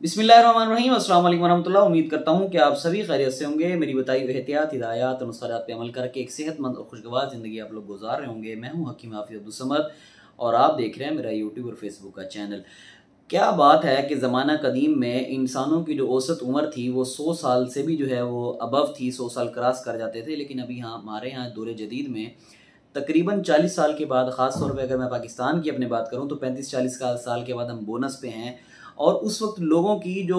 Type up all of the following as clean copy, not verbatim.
बिस्मिल्लाहिर्रहमानिर्रहीम, अस्सलाम वालेकुम वरहमतुल्लाह। उम्मीद करता हूँ कि आप सभी खैरियत से होंगे। मेरी बताई हुई एहतियात, हिदायत और नुस्ख़ात पे अमल करके एक सेहतमंद और खुशगवार ज़िंदगी आप लोग गुजार रहे होंगे। मैं हूँ हकीम हाफिज़ अब्दुल समद और आप देख रहे हैं मेरा यूट्यूब और फेसबुक का चैनल। क्या बात है कि ज़माना कदीम में इंसानों की जो औसत उम्र थी वो 100 साल से भी जो है वो अबव थी, 100 साल क्रॉस कर जाते थे। लेकिन अभी हमारे यहाँ दौर जदीद में तकरीबन 40 साल के बाद, ख़ास तौर पे अगर मैं पाकिस्तान की अपने बात करूँ तो 35-40 साल के बाद हम बोनस पे हैं। और उस वक्त लोगों की जो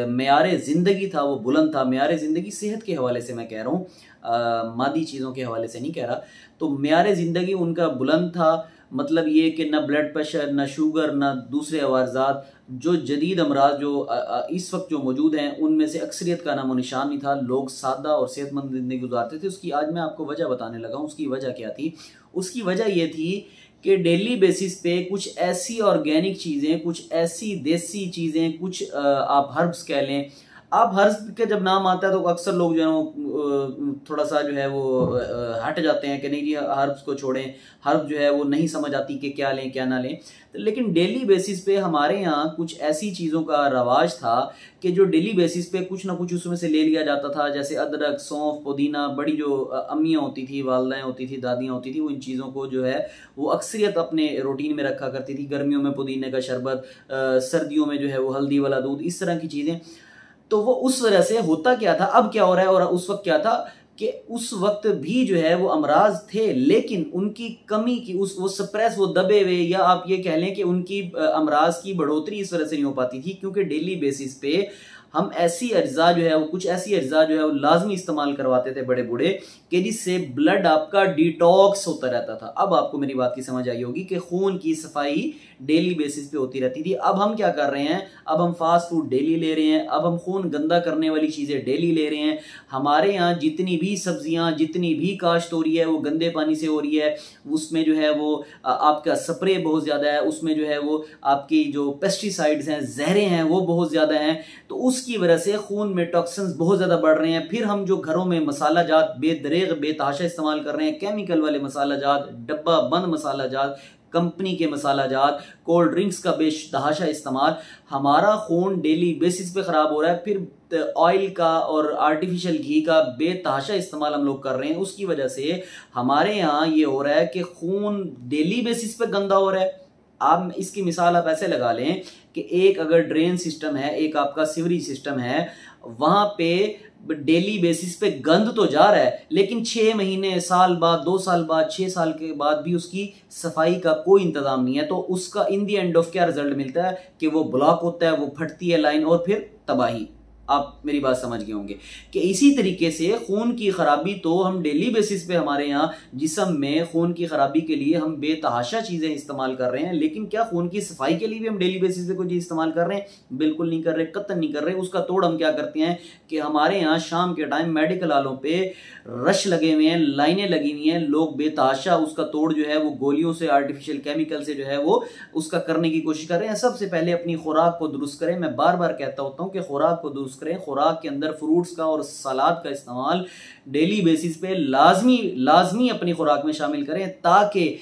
मेयार ज़िंदगी था वो बुलंद था। मेयार ज़िंदगी सेहत के हवाले से मैं कह रहा हूँ, मादी चीज़ों के हवाले से नहीं कह रहा। तो मेयार ज़िंदगी उनका बुलंद था, मतलब ये कि ना ब्लड प्रेशर, ना शुगर, ना दूसरे अवारजात, जो जदीद अमराज जो इस वक्त जो मौजूद हैं उनमें से अक्सरियत का नामो निशान नहीं था। लोग सादा और सेहतमंद ज़िंदगी गुजारते थे। उसकी आज मैं आपको वजह बताने लगा हूँ। उसकी वजह क्या थी? उसकी वजह ये थी कि डेली बेसिस पे कुछ ऐसी ऑर्गेनिक चीज़ें, कुछ ऐसी देसी चीज़ें, कुछ आप हर्ब्स कह लें। आप हर्ब्स के जब नाम आता है तो अक्सर लोग जो है वो थोड़ा सा जो है वो हट जाते हैं कि नहीं जी हर्ब्स को छोड़ें, हर्ब जो है वो नहीं समझ आती कि क्या लें क्या ना लें। तो लेकिन डेली बेसिस पे हमारे यहाँ कुछ ऐसी चीज़ों का रवाज था कि जो डेली बेसिस पे कुछ ना कुछ उसमें से ले लिया जाता था। जैसे अदरक, सौंफ, पुदीना, बड़ी जो अम्मियाँ होती थी, वालदाएँ होती थी, दादियाँ होती थी, वो इन चीज़ों को जो है वो अक्सरियत अपने रूटीन में रखा करती थी। गर्मियों में पुदीने का शरबत, सर्दियों में जो है वो हल्दी वाला दूध, इस तरह की चीज़ें। तो वो उस वजह से होता क्या था, अब क्या हो रहा है और उस वक्त क्या था कि उस वक्त भी जो है वो अमराज थे, लेकिन उनकी कमी की वो सप्रेस, वो दबे हुए, या आप ये कह लें कि उनकी अमराज की बढ़ोतरी इस वजह से नहीं हो पाती थी क्योंकि डेली बेसिस पे हम ऐसी अज्जा जो है वो कुछ ऐसी अज्जा जो है वो लाजमी इस्तेमाल करवाते थे बड़े बूढ़े कि जिससे ब्लड आपका डिटॉक्स होता रहता था। अब आपको मेरी बात की समझ आई होगी कि खून की सफाई डेली बेसिस पे होती रहती थी। अब हम क्या कर रहे हैं? अब हम फास्ट फूड डेली ले रहे हैं, अब हम खून गंदा करने वाली चीज़ें डेली ले रहे हैं। हमारे यहाँ जितनी भी सब्जियाँ, जितनी भी काश्त हो रही है वो गंदे पानी से हो रही है। उसमें जो है वो आपका स्प्रे बहुत ज़्यादा है, उसमें जो है वो आपकी जो पेस्टिसाइड्स हैं, जहरें हैं, वो बहुत ज़्यादा हैं। तो उसकी वजह से खून में टॉक्सिन्स बहुत ज़्यादा बढ़ रहे हैं। फिर हम जो घरों में मसाला जात बेदरेग बेतहाशा इस्तेमाल कर रहे हैं, केमिकल वाले मसाला जात, डब्बा बंद मसाला जात, कंपनी के मसाला जात, कोल्ड ड्रिंक्स का बेतहाशा इस्तेमाल, हमारा खून डेली बेसिस पे ख़राब हो रहा है। फिर ऑयल का और आर्टिफिशियल घी का बेतहाशा इस्तेमाल हम लोग कर रहे हैं। उसकी वजह से हमारे यहाँ ये हो रहा है कि खून डेली बेसिस पे गंदा हो रहा है। आप इसकी मिसाल आप ऐसे लगा लें कि एक अगर ड्रेन सिस्टम है, एक आपका सीवरेज सिस्टम है, वहां पे डेली बेसिस पे गंद तो जा रहा है, लेकिन 6 महीने, साल बाद, 2 साल बाद, 6 साल के बाद भी उसकी सफाई का कोई इंतजाम नहीं है। तो उसका इन दी एंड ऑफ क्या रिजल्ट मिलता है कि वो ब्लॉक होता है, वो फटती है लाइन और फिर तबाही। आप मेरी बात समझ गए होंगे कि इसी तरीके से खून की खराबी तो हम डेली बेसिस पे हमारे यहाँ जिस्म में खून की खराबी के लिए हम बेतहाशा चीज़ें इस्तेमाल कर रहे हैं, लेकिन क्या खून की सफाई के लिए भी हम डेली बेसिस पे कोई चीज़ इस्तेमाल कर रहे हैं? बिल्कुल नहीं कर रहे, कतई नहीं कर रहे। उसका तोड़ हम क्या करते हैं कि हमारे यहाँ शाम के टाइम मेडिकल वालों पे रश लगे हुए हैं, लाइनें लगी हुई हैं, लोग बेतहाशा उसका तोड़ जो है वो गोलियों से, आर्टिफिशियल केमिकल से जो है वो उसका करने की कोशिश कर रहे हैं। सबसे पहले अपनी खुराक को दुरुस्त करें। मैं बार बार कहता होता हूँ कि खुराक को दुरुस्त करें। खुराक के अंदर फ्रूट्स का और सलाद का इस्तेमाल डेली बेसिस पे लाजमी अपनी खुराक में शामिल करें, ताकि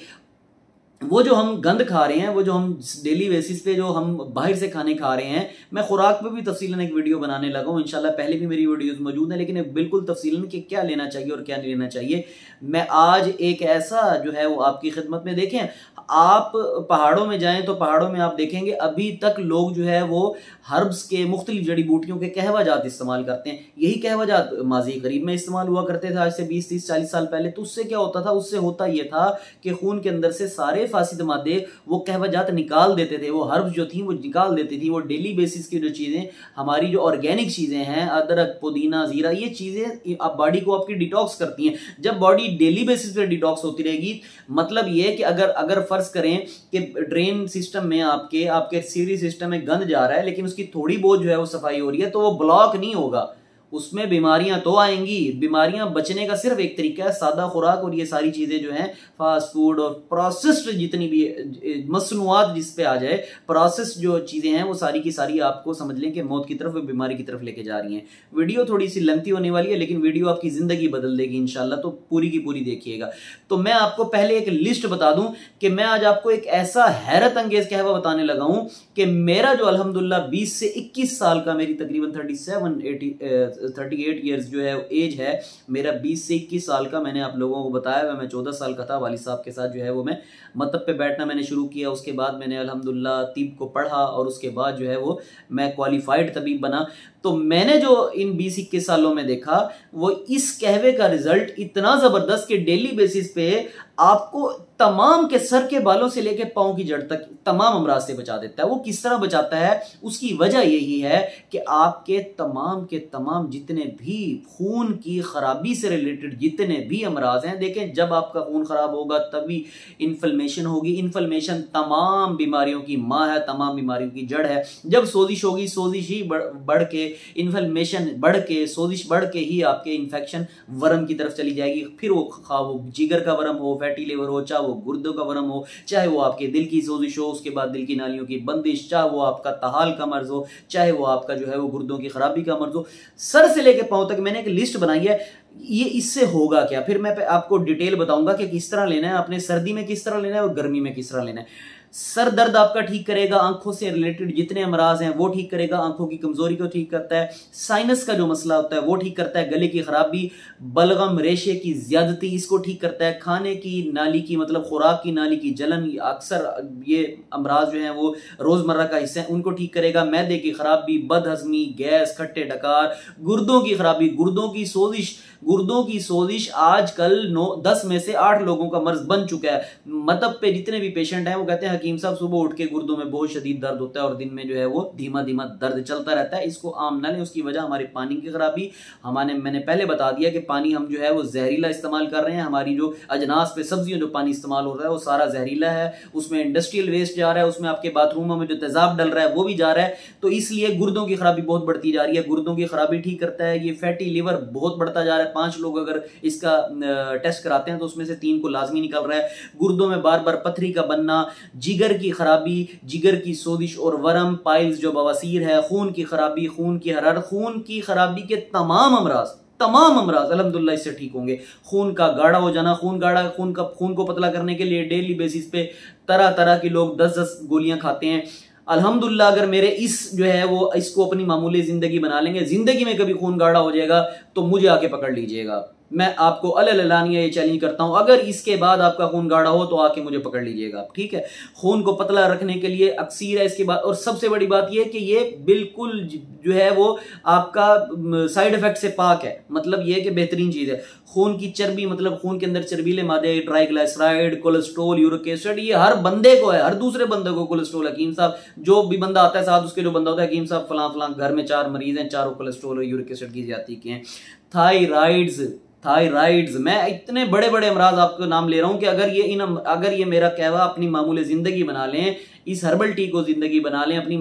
वो जो हम गंद खा रहे हैं, वो जो हम डेली बेसिस पे जो हम बाहर से खाने खा रहे हैं, मैं खुराक पे भी तफसीलन एक वीडियो बनाने लगा हूँ इंशाल्लाह। पहले भी मेरी वीडियोस मौजूद है, लेकिन बिल्कुल तफसीलन कि क्या लेना चाहिए और क्या नहीं लेना चाहिए। मैं आज एक ऐसा जो है वो आपकी खिदमत में, देखें आप पहाड़ों में जाएं तो पहाड़ों में आप देखेंगे अभी तक लोग जो है वो हर्ब्स के मुख्तलिफ जड़ी बूटियों के कहवा जात इस्तेमाल करते हैं। यही कहवा जात माजी करीब में इस्तेमाल हुआ करते थे, आज से 20, 30, 40 साल पहले। तो उससे क्या होता था? उससे होता यह था कि खून के अंदर से सारे फासिद मादे वो कहवा जात निकाल देते थे, वो हर्ब्स जो थी वो निकाल देती थी। वो डेली बेसिस की जो चीज़ें, हमारी जो ऑर्गेनिक चीज़ें हैं, अदरक, पुदीना, जीरा, ये चीज़ें आप बॉडी को आपकी डिटॉक्स करती हैं। जब बॉडी डेली बेसिस पे डिटॉक्स होती रहेगी, मतलब ये कि अगर फर्ज करें कि ड्रेन सिस्टम में आपके सीवरेज सिस्टम में गंद जा रहा है, लेकिन उसकी थोड़ी बहुत जो है वो सफाई हो रही है, तो वो ब्लॉक नहीं होगा। उसमें बीमारियां तो आएंगी। बीमारियां बचने का सिर्फ एक तरीका है, सादा खुराक और ये सारी चीजें जो हैं फास्ट फूड और प्रोसेस्ड जितनी भी मसनूआत जिस पे आ जाए, प्रोसेस्ड जो चीजें हैं वो सारी की सारी आपको समझ लें कि मौत की तरफ, बीमारी की तरफ लेके जा रही हैं। वीडियो थोड़ी सी लेंथी होने वाली है लेकिन वीडियो आपकी जिंदगी बदल देगी इंशाल्लाह, तो पूरी की पूरी देखिएगा। तो मैं आपको पहले एक लिस्ट बता दूं कि मैं आज आपको एक ऐसा हैरत अंगेज कहवा बताने लगा हूं कि मेरा जो अल्हम्दुलिल्लाह 20 से 21 साल का, मेरी तकरीबन 38 ईयर्स जो है एज है मेरा, 20 से 21 साल का, मैंने आप लोगों को बताया मैं 14 साल का था, वालिद साहब के साथ जो है वो मैं मतब पे बैठना मैंने शुरू किया। उसके बाद मैंने अल्हम्दुलिल्लाह तीब को पढ़ा और उसके बाद जो है वो मैं क्वालिफाइड तबीब बना। तो मैंने जो इन 20-21 सालों में देखा वो इस कहवे का रिजल्ट इतना जबरदस्त कि डेली बेसिस पे आपको तमाम के सर के बालों से लेकर पांव की जड़ तक तमाम अमराज से बचा देता है। वो किस तरह बचाता है, उसकी वजह यही है कि आपके तमाम के तमाम जितने भी खून की खराबी से रिलेटेड जितने भी अमराज हैं, देखें जब आपका खून खराब होगा तभी इन्फ्लेमेशन होगी। इन्फ्लेमेशन तमाम बीमारियों की माँ है, तमाम बीमारियों की जड़ है। जब सोजिश होगी, सोजिश ही बढ़ के, इन्फ्लेमेशन बढ़ के, सोजिश बढ़ के ही आपके इन्फेक्शन वर्म की तरफ चली जाएगी। फिर वो जिगर का वर्म हो, फैटी लिवर हो, चाहे वो गुर्दों का वर्म हो, चाहे वो आपके दिल की सोजिश हो, उसके बाद दिल की नालियों की बंदिश, चाहे वो आपका तहाल का मर्ज हो, चाहे वो आपका जो है वो गुर्दों की खराबी का मर्ज हो, सर से लेकर पांव तक मैंने एक लिस्ट बनाई है। ये इससे होगा क्या, फिर मैं आपको डिटेल बताऊंगा कि किस तरह लेना है, अपने सर्दी में किस तरह लेना है और गर्मी में किस तरह लेना है। सर दर्द आपका ठीक करेगा, आंखों से रिलेटेड जितने अमराज हैं वो ठीक करेगा, आंखों की कमजोरी को ठीक करता है, साइनस का जो मसला होता है वो ठीक करता है, गले की खराबी, बलगम, रेशे की ज्यादती, इसको ठीक करता है, खाने की नाली की मतलब खुराक की नाली की जलन, अक्सर ये अमराज जो हैं वो रोजमर्रा का हिस्सा है, उनको ठीक करेगा, मैदे की खराबी, बदहजमी, गैस, खट्टे डकार, गुर्दों की खराबी, गुर्दों की सोजिश। गुर्दों की सोजिश आजकल 10 में से 8 लोगों का मर्ज बन चुका है। मतलब पे जितने भी पेशेंट हैं वो कहते हैं हकीम साहब सुबह उठ के गुर्दों में बहुत शदीद दर्द होता है और दिन में जो है वो धीमा धीमा दर्द चलता रहता है। इसको आम ना लें, उसकी वजह हमारे पानी की खराबी। मैंने पहले बता दिया कि पानी हम जो है वो जहरीला इस्तेमाल कर रहे हैं। हमारी जो अजनास पे सब्जियों जो पानी इस्तेमाल हो रहा है वो सारा जहरीला है, उसमें इंडस्ट्रियल वेस्ट जा रहा है, उसमें आपके बाथरूमों में जो तेजाब डल रहा है वो भी जा रहा है। तो इसलिए गुर्दों की खराबी बहुत बढ़ती जा रही है। गुर्दों की खराबी ठीक करता है। ये फैटी लिवर बहुत बढ़ता जा रहा है। 5 लोग अगर इसका टेस्ट कराते हैं तो उसमें से 3 को लाजमी निकल रहा है। गुर्दों में बार बार पथरी का बनना, जिगर की खराबी, जिगर की सोजिश और वर्म, पाइल्स जो बवासीर है, खून की खराबी, खून की हरारत, खून की खराबी के तमाम अमराज अल्हम्दुलिल्लाह इससे ठीक होंगे। खून का गाढ़ा हो जाना, खून को पतला करने के लिए डेली बेसिस पे तरह तरह के लोग 10-10 गोलियां खाते हैं। अल्हम्दुलिल्लाह अगर मेरे जो है वो इसको अपनी मामूली जिंदगी बना लेंगे, जिंदगी में कभी खून गाढ़ा हो जाएगा तो मुझे आके पकड़ लीजिएगा। मैं आपको अल्लाह ये चैलेंज करता हूं, अगर इसके बाद आपका खून गाढ़ा हो तो आके मुझे पकड़ लीजिएगा, ठीक है। खून को पतला रखने के लिए अक्सीर है इसके बाद। और सबसे बड़ी बात यह कि ये बिल्कुल जो है वो आपका साइड इफेक्ट से पाक है। मतलब यह कि बेहतरीन चीज है। खून की चर्बी मतलब खून के अंदर चर्बीले मादे, ट्राइग्लिसराइड, कोलेस्ट्रोल, यूरिक एसिड, ये हर बंदे को है, हर दूसरे बंदे को कोलेस्ट्रोल। हकीम साहब जो भी बंदा आता है साथ उसके जो बंदा होता है, हकीम साहब फलां घर में 4 मरीज हैं, चारों कोलेस्ट्रोल और यूरिक एसिड की ज्यादती के हैं। थायराइड्स, मैं इतने बड़े बड़े अमराज आपको नाम ले रहा हूं कि अगर ये मेरा कहवा अपनी मामूली जिंदगी बना लें, इस हर्बल टी को जिंदगी बना लें, अपनी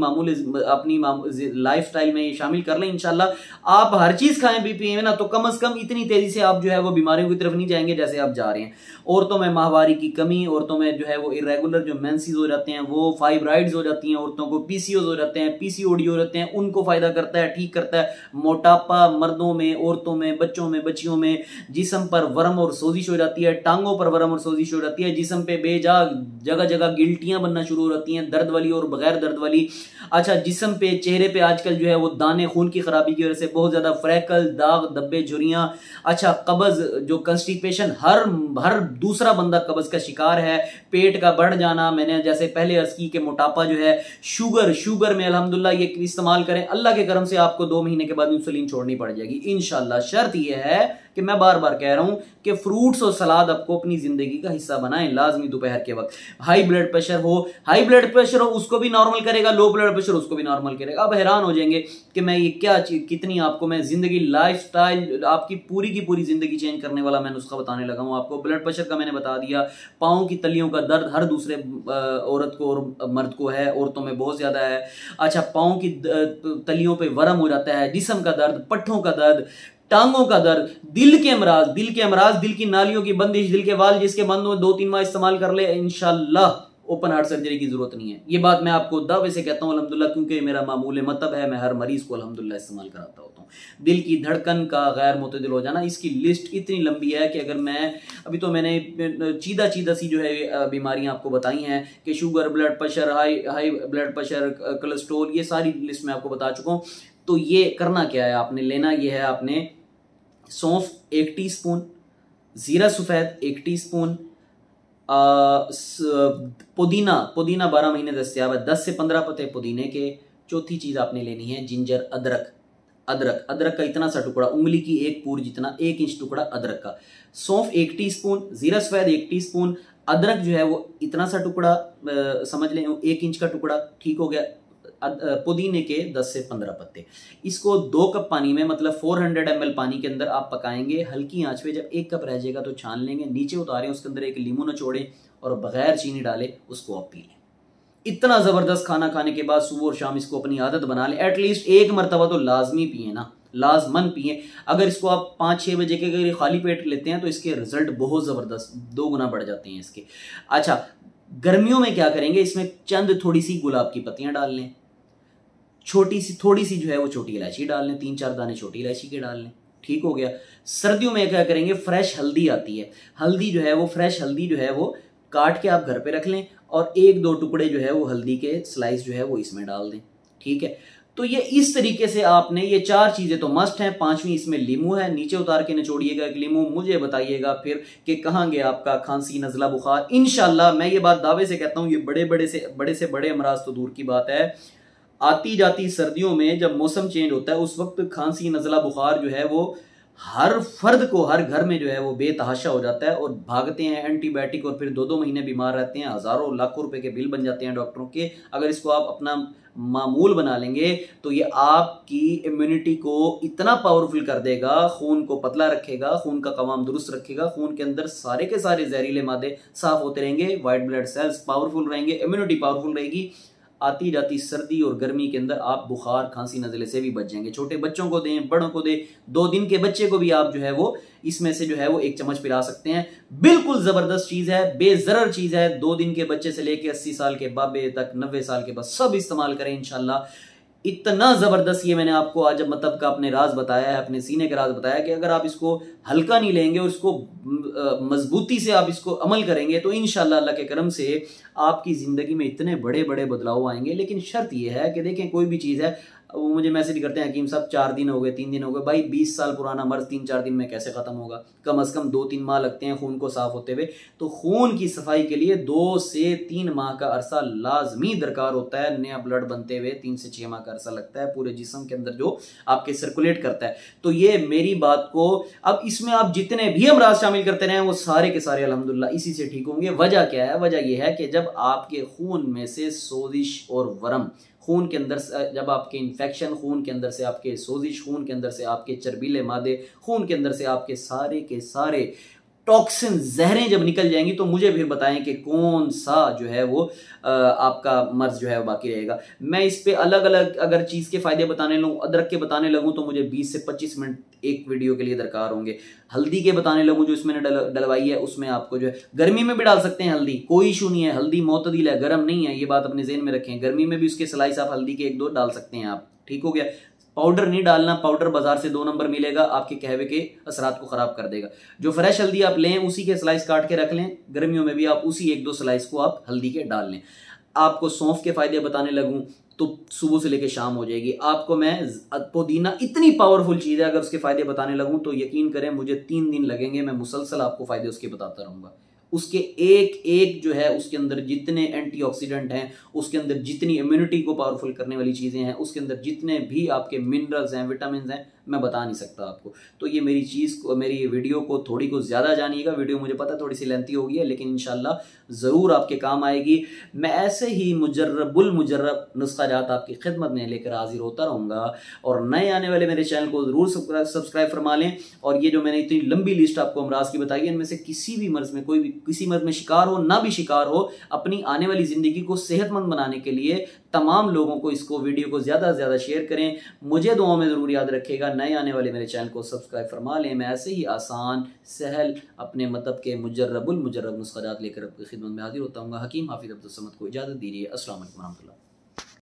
लाइफस्टाइल में शामिल कर लें, इंशाल्लाह आप हर चीज खाएं भी पिए ना तो कम से कम इतनी तेजी से आप जो है वो बीमारियों की तरफ नहीं जाएंगे जैसे आप जा रहे हैं। औरतों में माहवारी की कमी, औरतों में जो है वो इरेगुलर जो मेंसेस हो जाते हैं, वो फाइब्राइड्स हो जाती हैं, औरतों को पीसीओ हो जाते हैं, पीसीओडी हो जाते हैं, उनको फायदा करता है, ठीक करता है। मोटापा मर्दों में, औरतों में, बच्चों में, बच्चियों में, जिस्म पर वर्म और सोजिश हो जाती है, टांगों पर वर्म और सोजिश हो जाती है, जिस्म पे बेजा जगह जगह गिल्टियां बनना शुरू हो जाती हैं, दर्द वाली और बगैर दर्द वाली। अच्छा, जिस्म पे, चेहरे पे आजकल जो है वो दाने, खून की खराबी की वजह से बहुत ज्यादा फ्रैकल, दाग, धब्बे, झुर्रियां। अच्छा, कब्ज जो कंस्टिपेशन, हर दूसरा बंदा कब्ज का शिकार है। पेट का बढ़ जाना, मैंने जैसे पहले अर्ज की कि मोटापा जो है, शुगर में अल्हम्दुलिल्लाह ये इस्तेमाल करें, अल्लाह के करम से आपको 2 महीने के बाद इंसुलिन छोड़नी पड़ जाएगी इंशाल्लाह। शर्त यह है कि मैं बार बार कह रहा हूं कि फ्रूट्स और सलाद आपको अपनी जिंदगी का हिस्सा बनाएं लाजमी दोपहर के वक्त। हाई ब्लड ब्लड प्रेशर हो उसको भी नॉर्मल करेगा, लो ब्लड प्रेशर उसको भी नॉर्मल करेगा। अब हैरान हो जाएंगे कि मैं ये क्या कितनी आपको मैं जिंदगी लाइफस्टाइल आपकी पूरी की पूरी जिंदगी चेंज करने वाला मैं नुस्खा बताने लगा हूं आपको। ब्लड प्रेशर का मैंने बता दिया, पाँव की तलियों का दर्द हर दूसरे औरत को और मर्द को है, औरतों में बहुत ज्यादा है। अच्छा, पाँव की तलियों पे वर्म हो जाता है, जिस्म का दर्द, पट्ठों का दर्द, टांगों का दर्द, दिल के अमराज, दिल की नालियों की बंदिश, दिल के वाल जिसके बंद में 2-3 माह इस्तेमाल कर ले, इंशाल्लाह ओपन हार्ट सर्जरी की जरूरत नहीं है। ये बात मैं आपको दावे से कहता हूं अल्हम्दुलिल्लाह, क्योंकि मेरा मामूल मतलब है, मैं हर मरीज को अल्हम्दुलिल्लाह इस्तेमाल कराता होता हूं। दिल की धड़कन का गैर मुतदिल हो जाना, इसकी लिस्ट इतनी लंबी है कि अगर मैं अभी तो मैंने चीदा सी जो है बीमारियां आपको बताई हैं कि sugar, blood pressure, high blood pressure, cholesterol, ये सारी लिस्ट मैं आपको बता चुका हूं। तो ये करना क्या है, आपने लेना ये है, आपने सौंफ 1 टीस्पून, जीरा सफेद 1 टीस्पून, पुदीना 12 महीने दस्तयाब है, 10 से 15 पत्ते पुदीने के। चौथी चीज आपने लेनी है जिंजर, अदरक का इतना सा टुकड़ा, उंगली की एक पूर जितना, 1 इंच टुकड़ा अदरक का। सौंफ 1 टीस्पून, जीरा सफेद 1 टीस्पून, अदरक जो है वो इतना सा टुकड़ा, समझ लें 1 इंच का टुकड़ा, ठीक हो गया। पुदीने के 10 से 15 पत्ते। इसको 2 कप पानी में, मतलब 400 ml पानी के अंदर आप पकाएंगे हल्की आंच पे। जब 1 कप रह जाएगा तो छान लेंगे, नीचे उतारें, उसके अंदर एक नींबू निचोड़ें और बगैर चीनी डाले उसको आप पी लें। इतना जबरदस्त खाना खाने के बाद सुबह और शाम इसको अपनी आदत बना लें, एटलीस्ट 1 मरतबा तो लाजमी पिए ना, लाजमन पिए। अगर इसको आप 5-6 बजे के अगर खाली पेट लेते हैं तो इसके रिजल्ट बहुत जबरदस्त 2 गुना बढ़ जाते हैं इसके। अच्छा, गर्मियों में क्या करेंगे, इसमें चंद थोड़ी सी गुलाब की पत्तियां डाल लें, थोड़ी सी जो है वो छोटी इलायची डाल लें, 3-4 दाने छोटी इलायची के डाल लें, ठीक हो गया। सर्दियों में क्या करेंगे, फ्रेश हल्दी आती है, हल्दी जो है वो फ्रेश हल्दी जो है वो काट के आप घर पे रख लें और 1-2 टुकड़े जो है वो हल्दी के स्लाइस जो है वो इसमें डाल दें, ठीक है। तो ये इस तरीके से आपने, ये 4 चीजें तो मस्ट हैं, 5वीं इसमें लीमू है, नीचे उतार के निचोड़िएगा एक लीमू, मुझे बताइएगा फिर कि कहां गया आपका खांसी, नजला, बुखार। इंशाल्लाह मैं ये बात दावे से कहता हूं, ये बड़े से बड़े अमराज तो दूर की बात है, आती जाती सर्दियों में जब मौसम चेंज होता है उस वक्त खांसी, नजला, बुखार जो है वो हर फर्द को, हर घर में जो है वो बेतहाशा हो जाता है और भागते हैं एंटीबायोटिक और फिर 2-2 महीने बीमार रहते हैं, हजारों लाखों रुपए के बिल बन जाते हैं डॉक्टरों के। अगर इसको आप अपना मामूल बना लेंगे तो ये आपकी इम्यूनिटी को इतना पावरफुल कर देगा, खून को पतला रखेगा, खून का कवाम दुरुस्त रखेगा, खून के अंदर सारे के सारे जहरीले मादे साफ होते रहेंगे, व्हाइट ब्लड सेल्स पावरफुल रहेंगे, इम्यूनिटी पावरफुल रहेगी। आती जाती सर्दी और गर्मी के अंदर आप बुखार, खांसी, नजले से भी बच जाएंगे। छोटे बच्चों को दें, बड़ों को दें, 2 दिन के बच्चे को भी आप जो है वो इसमें से जो है वो 1 चम्मच पिला सकते हैं। बिल्कुल जबरदस्त चीज है, बेजरर चीज है। 2 दिन के बच्चे से लेके 80 साल के बाबे तक, 90 साल के बाद सब इस्तेमाल करें इंशाल्लाह। इतना जबरदस्त ये मैंने आपको आज मतलब का अपने राज बताया है, अपने सीने का राज बताया कि अगर आप इसको हल्का नहीं लेंगे और इसको मजबूती से आप इसको अमल करेंगे तो इंशाल्लाह अल्लाह के करम से आपकी जिंदगी में इतने बड़े बड़े बदलाव आएंगे। लेकिन शर्त यह है कि देखें, कोई भी चीज है, वो मुझे मैसेज करते हैं हकीम साहब 4 दिन हो गए, 3 दिन हो गए। भाई 20 साल पुराना मर्ज 3-4 दिन में कैसे खत्म होगा? कम से कम 2-3 माह लगते हैं खून को साफ होते हुए। तो खून की सफाई के लिए 2 से 3 माह का अरसा लाजमी दरकार होता है। नया ब्लड बनते हुए 3 से 6 माह का अरसा लगता है पूरे जिस्म के अंदर जो आपके सर्कुलेट करता है। तो ये मेरी बात को, अब इसमें आप जितने भी अमराज शामिल करते रहे वो सारे के सारे अल्हम्दुलिल्लाह इसी से ठीक होंगे। वजह क्या है? वजह यह है कि जब आपके खून में से सोजिश और वरम, खून के अंदर जब आपके इन्फेक्शन, खून के अंदर से आपके सोजिश, खून के अंदर से आपके चर्बीले मादे, खून के अंदर से आपके सारे के सारे टॉक्सिन, जहरें जब निकल जाएंगी तो मुझे फिर बताएं कि कौन सा जो है वो आपका मर्ज जो है वो बाकी रहेगा। मैं इस पे अलग अलग अगर चीज़ के फायदे बताने लगूँ, अदरक के बताने लगूँ तो मुझे 20 से 25 मिनट एक वीडियो के लिए दरकार होंगे। हल्दी के बताने लगूँ जो इसमें डलवाई है, उसमें आपको जो है गर्मी में भी डाल सकते हैं हल्दी, कोई इशू नहीं है। हल्दी मोतदिल है, गर्म नहीं है, ये बात अपने ज़हन में रखें। गर्मी में भी उसके स्लाइस आप हल्दी के 1-2 डाल सकते हैं आप, ठीक हो गया। पाउडर नहीं डालना, पाउडर बाजार से 2 नंबर मिलेगा, आपके कहवे के असरात को खराब कर देगा। जो फ्रेश हल्दी आप लें उसी के स्लाइस काट के रख लें, गर्मियों में भी आप उसी 1-2 स्लाइस को आप हल्दी के डाल लें। आपको सौंफ के फायदे बताने लगूं तो सुबह से लेकर शाम हो जाएगी। आपको मैं पुदीना, इतनी पावरफुल चीज है, अगर उसके फायदे बताने लगूं तो यकीन करें मुझे 3 दिन लगेंगे, मैं मुसलसल आपको फायदे उसके बताता रहूंगा। उसके एक एक जो है उसके अंदर जितने एंटीऑक्सीडेंट हैं, उसके अंदर जितनी इम्यूनिटी को पावरफुल करने वाली चीज़ें हैं, उसके अंदर जितने भी आपके मिनरल्स हैं, विटामिन हैं, मैं बता नहीं सकता आपको। तो ये मेरी चीज़ को, मेरी वीडियो को थोड़ी को ज़्यादा जानिएगा। वीडियो मुझे पता थोड़ी सी लेंथी हो गई है, लेकिन इंशाल्लाह ज़रूर आपके काम आएगी। मैं ऐसे ही मुजर्रब नुस्ख़ाजात आपकी खिदमत में लेकर हाजिर होता रहूँगा। और नए आने वाले मेरे चैनल को ज़रूर सब्सक्राइब फरमा लें। और ये जो मैंने इतनी लंबी लिस्ट आपको अमराज की बताई है, इनमें से किसी भी मर्ज़ में कोई भी किसी मर्ज़ में शिकार हो ना भी शिकार हो, अपनी आने वाली ज़िंदगी को सेहतमंद बनाने के लिए तमाम लोगों को इसको वीडियो को ज़्यादा से ज़्यादा शेयर करें। मुझे दुआओं में ज़रूर याद रखेगा। नए आने वाले मेरे चैनल को सब्सक्राइब फरमा लें। मैं ऐसे ही आसान सहल अपने मतलब के मुजर्रब नुस्ख़ाजात लेकर आपकी खिदमत में हाजिर होता हूँ। हकीम हाफिज़ अब्दुल समद को इजाज़त दीजिए। अस्सलाम वालेकुम रहमतुल्लाह।